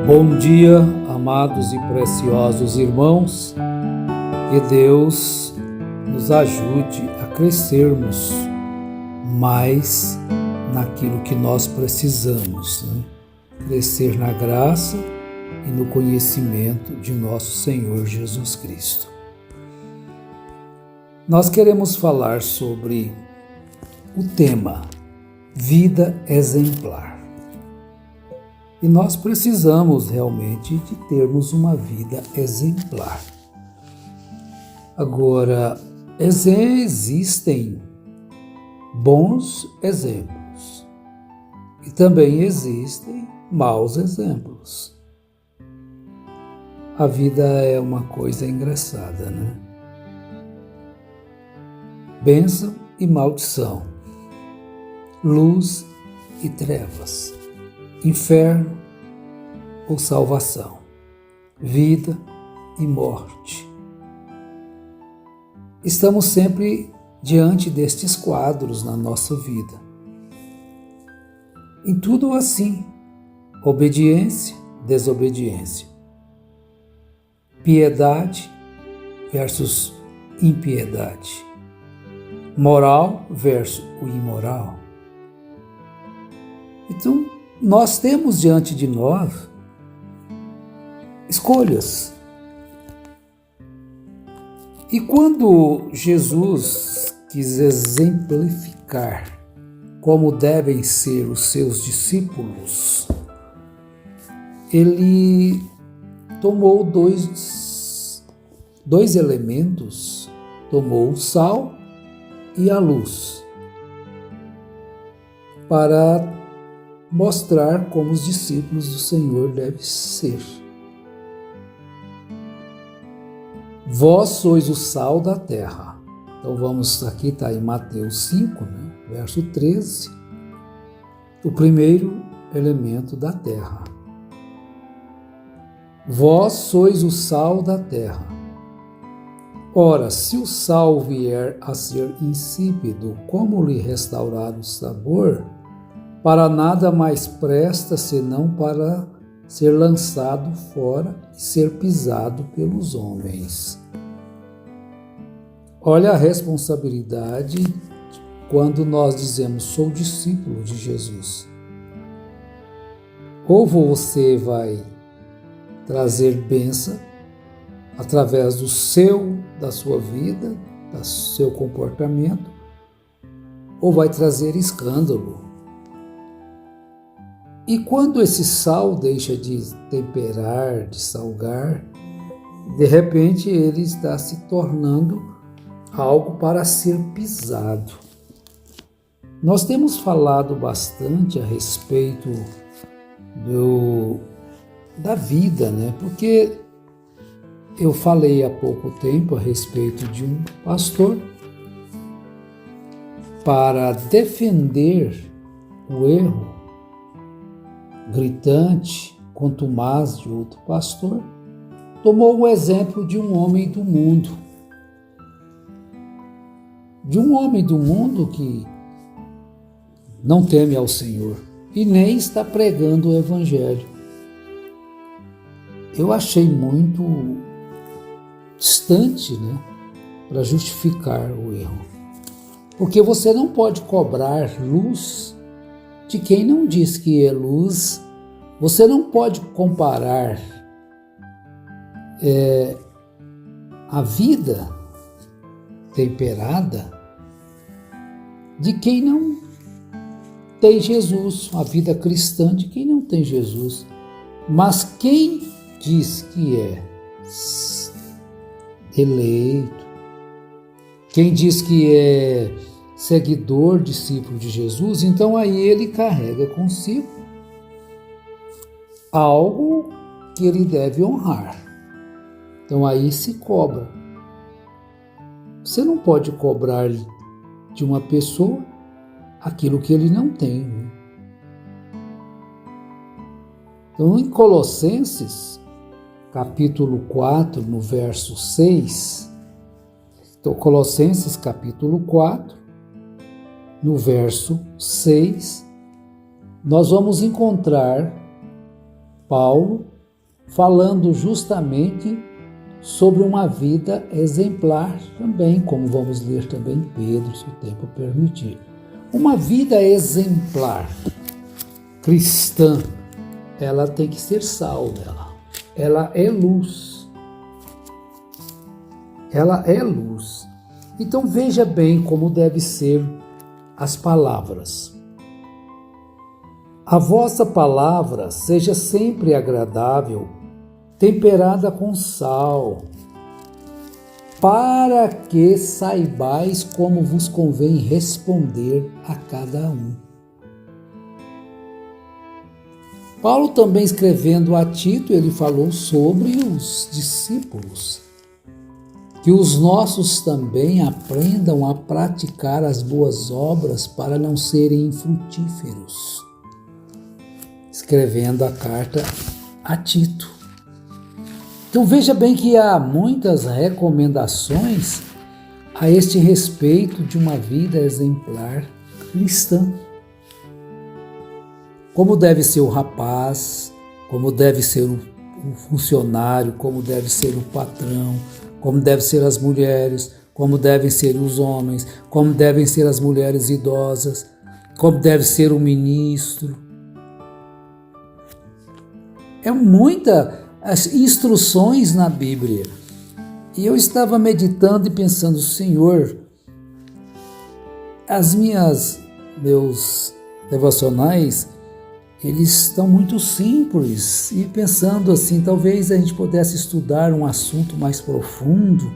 Bom dia, amados e preciosos irmãos, que Deus nos ajude a crescermos mais naquilo que nós precisamos, né? Crescer na graça e no conhecimento de nosso Senhor Jesus Cristo. Nós queremos falar sobre o tema Vida Exemplar. E nós precisamos realmente de termos uma vida exemplar. Agora, existem bons exemplos e também existem maus exemplos. A vida é uma coisa engraçada, né? Bênção e maldição, luz e trevas, inferno ou salvação, vida e morte. Estamos sempre diante destes quadros na nossa vida. Em tudo assim, obediência, desobediência, piedade versus impiedade, moral versus o imoral. Então, nós temos diante de nós escolhas. E quando Jesus quis exemplificar como devem ser os seus discípulos, ele tomou dois elementos, tomou o sal e a luz, para mostrar como os discípulos do Senhor devem ser. Vós sois o sal da terra. Então aqui está em Mateus 5, né, verso 13, o primeiro elemento da terra. Vós sois o sal da terra. Ora, se o sal vier a ser insípido, como lhe restaurar o sabor? Para nada mais presta senão para ser lançado fora e ser pisado pelos homens. Olha a responsabilidade quando nós dizemos sou discípulo de Jesus. Ou você vai trazer bênção através da sua vida, do seu comportamento, ou vai trazer escândalo. E quando esse sal deixa de temperar, de salgar, de repente ele está se tornando algo para ser pisado. Nós temos falado bastante a respeito da vida, né? Porque eu falei há pouco tempo a respeito de um pastor para defender o erro gritante, contumaz de outro pastor, tomou o exemplo de um homem do mundo. De um homem do mundo que não teme ao Senhor e nem está pregando o Evangelho. Eu achei muito distante, né, para justificar o erro. Porque você não pode cobrar luz de quem não diz que é luz. Você não pode comparar a vida temperada de quem não tem Jesus, a vida cristã de quem não tem Jesus. Mas quem diz que é eleito, quem diz que é seguidor, discípulo de Jesus, então aí ele carrega consigo algo que ele deve honrar. Então aí se cobra. Você não pode cobrar de uma pessoa aquilo que ele não tem, né? Então em Colossenses, capítulo 4, no verso 6, então Colossenses capítulo 4, no verso 6, nós vamos encontrar Paulo falando justamente sobre uma vida exemplar também, como vamos ler também em Pedro, se o tempo permitir. Uma vida exemplar, cristã, ela tem que ser sal dela. Ela é luz. Ela é luz. Então veja bem como deve ser as palavras. A vossa palavra seja sempre agradável, temperada com sal, para que saibais como vos convém responder a cada um. Paulo também escrevendo a Tito, ele falou sobre os discípulos, que os nossos também aprendam a praticar as boas obras para não serem infrutíferos. Escrevendo a carta a Tito. Então veja bem que há muitas recomendações a este respeito de uma vida exemplar cristã. Como deve ser o rapaz, como deve ser o funcionário, como deve ser o patrão, como devem ser as mulheres, como devem ser os homens, como devem ser as mulheres idosas, como deve ser o ministro. É muitas instruções na Bíblia. E eu estava meditando e pensando, Senhor, meus devocionais, eles estão muito simples. E pensando assim, talvez a gente pudesse estudar um assunto mais profundo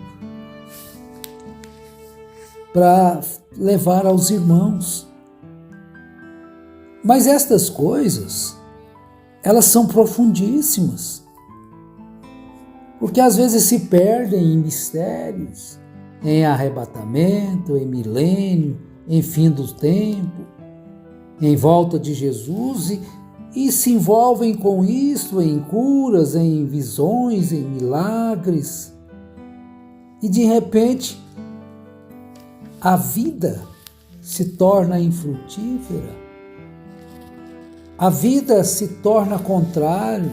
para levar aos irmãos. Mas estas coisas, elas são profundíssimas, porque às vezes se perdem em mistérios, em arrebatamento, em milênio, em fim do tempo, em volta de Jesus e se envolvem com isso em curas, em visões, em milagres. E de repente, a vida se torna infrutífera. A vida se torna contrário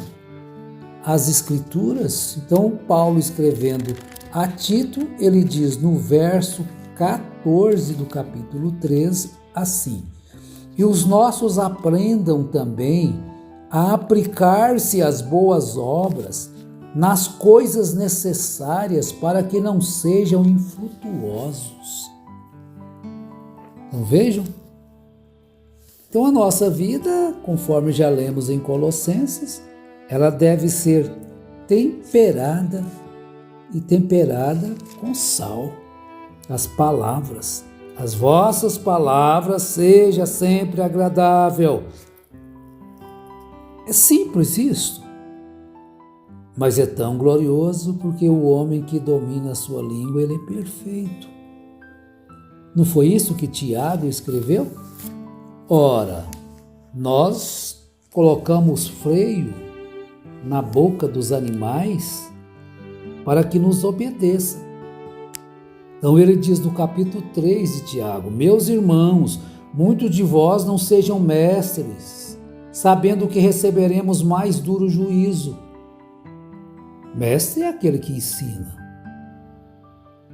às Escrituras. Então, Paulo escrevendo a Tito, ele diz no verso 14 do capítulo 3, assim: e os nossos aprendam também a aplicar-se às boas obras, nas coisas necessárias para que não sejam infrutuosos. Então vejam. Então a nossa vida, conforme já lemos em Colossenses, ela deve ser temperada com sal. As palavras. As vossas palavras seja sempre agradável. É simples isto, mas é tão glorioso porque o homem que domina a sua língua, ele é perfeito. Não foi isso que Tiago escreveu? Ora, nós colocamos freio na boca dos animais para que nos obedeçam. Então ele diz no capítulo 3 de Tiago: meus irmãos, muitos de vós não sejam mestres, sabendo que receberemos mais duro juízo. Mestre é aquele que ensina.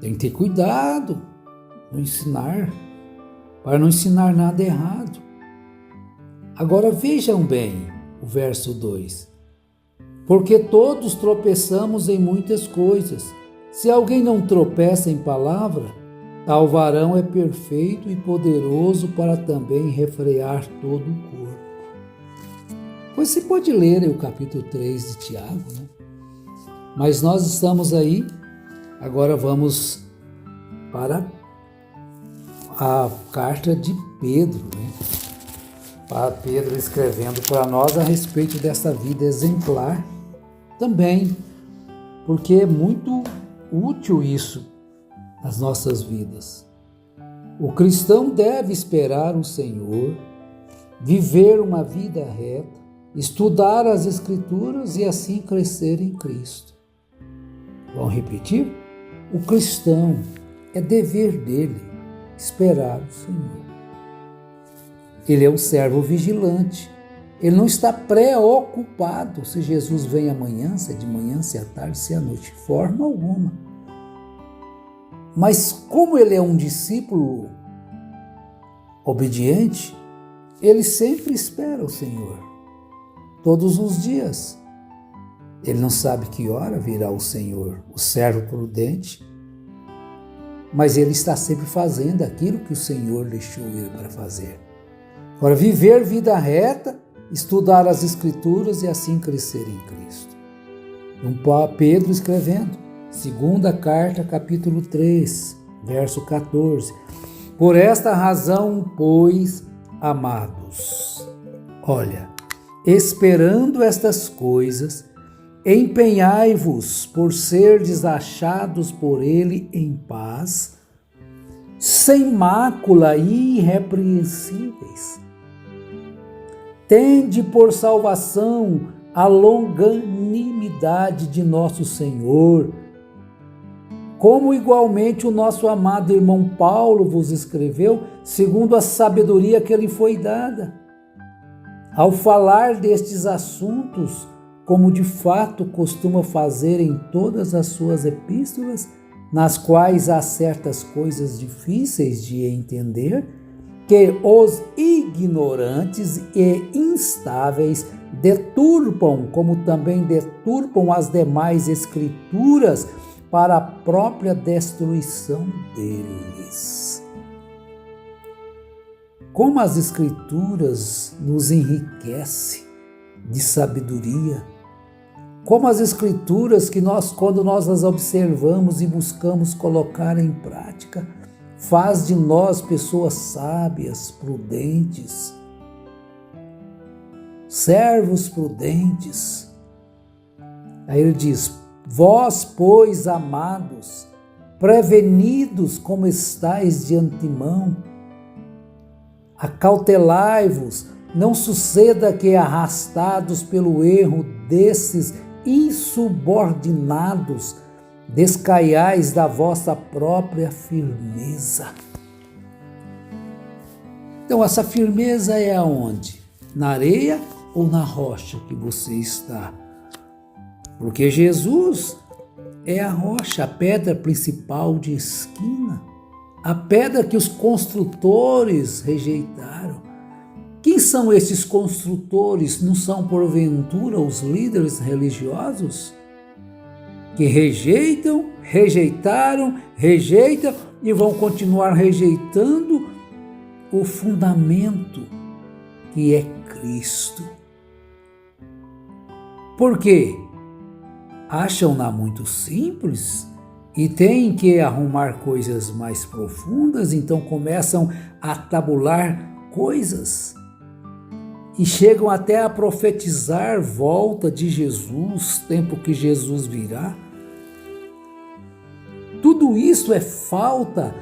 Tem que ter cuidado no ensinar, para não ensinar nada errado. Agora vejam bem o verso 2. Porque todos tropeçamos em muitas coisas. Se alguém não tropeça em palavra, tal varão é perfeito e poderoso para também refrear todo o corpo. Pois você pode ler o capítulo 3 de Tiago, né? Mas nós estamos aí, agora vamos para a carta de Pedro, né? Para Pedro escrevendo para nós a respeito dessa vida exemplar também, porque é muito útil isso nas nossas vidas. O cristão deve esperar o Senhor, viver uma vida reta, estudar as Escrituras e assim crescer em Cristo. Vamos repetir? O cristão, é dever dele esperar o Senhor. Ele é um servo vigilante. Ele não está preocupado se Jesus vem amanhã, se é de manhã, se é à tarde, se é à noite, de forma alguma. Mas como ele é um discípulo obediente, ele sempre espera o Senhor, todos os dias. Ele não sabe que hora virá o Senhor, o servo prudente, mas ele está sempre fazendo aquilo que o Senhor deixou ele para fazer. Agora, viver vida reta, estudar as Escrituras e assim crescer em Cristo. Pedro escrevendo, segunda carta, capítulo 3, verso 14. Por esta razão, pois, amados, olha, esperando estas coisas, empenhai-vos por serdes achados por ele em paz, sem mácula e irrepreensíveis. Tende por salvação a longanimidade de nosso Senhor, como igualmente o nosso amado irmão Paulo vos escreveu, segundo a sabedoria que lhe foi dada. Ao falar destes assuntos, como de fato costuma fazer em todas as suas epístolas, nas quais há certas coisas difíceis de entender, que os ignorantes e instáveis deturpam, como também deturpam as demais escrituras, para a própria destruição deles. Como as escrituras nos enriquecem de sabedoria, como as escrituras que quando nós as observamos e buscamos colocar em prática, faz de nós pessoas sábias, prudentes, servos prudentes. Aí ele diz, vós, pois, amados, prevenidos como estáis de antemão, acautelai-vos, não suceda que, arrastados pelo erro desses insubordinados, descaiais da vossa própria firmeza. Então, essa firmeza é aonde? Na areia ou na rocha que você está? Porque Jesus é a rocha, a pedra principal de esquina, a pedra que os construtores rejeitaram. Quem são esses construtores? Não são, porventura, os líderes religiosos? Que rejeitam e vão continuar rejeitando o fundamento que é Cristo. Por quê? Acham-na muito simples e têm que arrumar coisas mais profundas, então começam a tabular coisas e chegam até a profetizar volta de Jesus, tempo que Jesus virá. Tudo isso é falta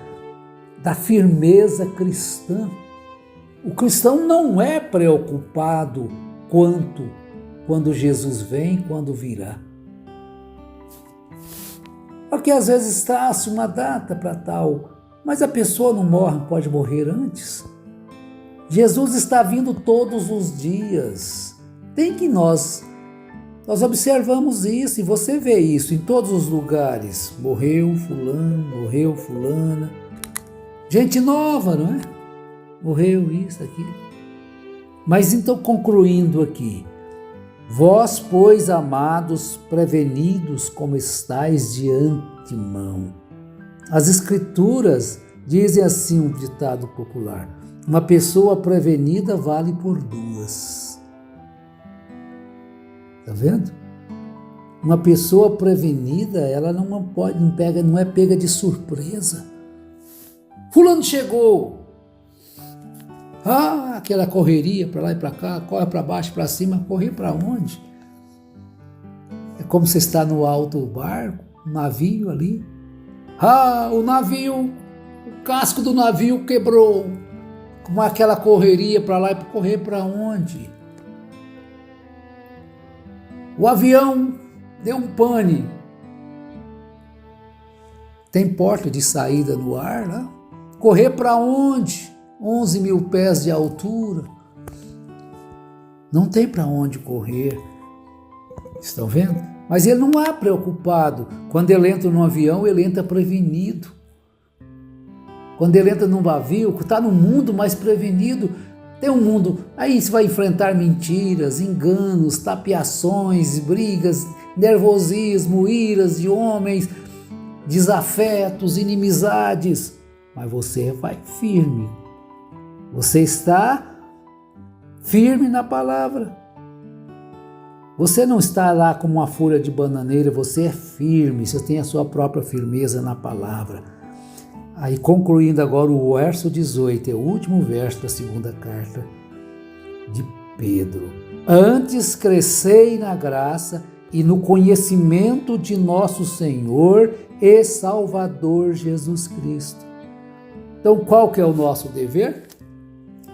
da firmeza cristã. O cristão não é preocupado quando Jesus vem, quando virá. Porque às vezes traça uma data para tal, mas a pessoa não morre, pode morrer antes. Jesus está vindo todos os dias. Tem que nós observamos isso e você vê isso em todos os lugares. Morreu fulano, morreu fulana. Gente nova, não é? Morreu isso, aquilo. Mas então, concluindo aqui. Vós, pois, amados, prevenidos como estáis de antemão. As Escrituras dizem assim um ditado popular: uma pessoa prevenida vale por duas. Está vendo? Uma pessoa prevenida, ela não é pega de surpresa. Fulano chegou. Aquela correria para lá e para cá, corre para baixo, para cima, correr para onde? É como você está no alto do barco, um navio ali. O navio, o casco do navio quebrou. Como aquela correria para lá e para correr para onde? O avião deu um pane. Tem porta de saída no ar lá? Correr para onde? 11 mil pés de altura. não tem para onde correr. Estão vendo? Mas ele não é preocupado. Quando ele entra no avião, ele entra prevenido. Quando ele entra num navio, está no mundo mais prevenido. Tem um mundo, aí você vai enfrentar mentiras, enganos, tapeações, brigas, nervosismo, iras de homens, desafetos, inimizades. Mas você vai firme. Você está firme na palavra. Você não está lá como uma folha de bananeira, você é firme, você tem a sua própria firmeza na palavra. Aí concluindo agora o verso 18, é o último verso da segunda carta de Pedro. Antes crescei na graça e no conhecimento de nosso Senhor e Salvador Jesus Cristo. Então qual que é o nosso dever?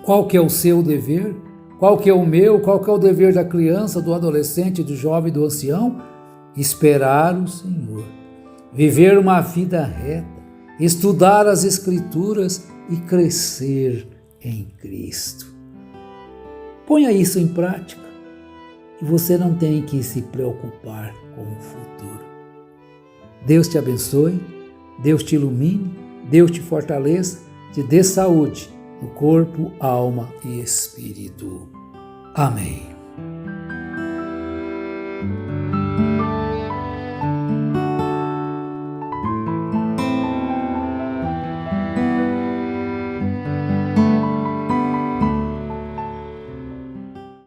Qual que é o seu dever? Qual que é o meu? Qual que é o dever da criança, do adolescente, do jovem, do ancião? Esperar o Senhor, viver uma vida reta, estudar as Escrituras e crescer em Cristo. Ponha isso em prática e você não tem que se preocupar com o futuro. Deus te abençoe, Deus te ilumine, Deus te fortaleça, te dê saúde no corpo, alma e espírito. Amém.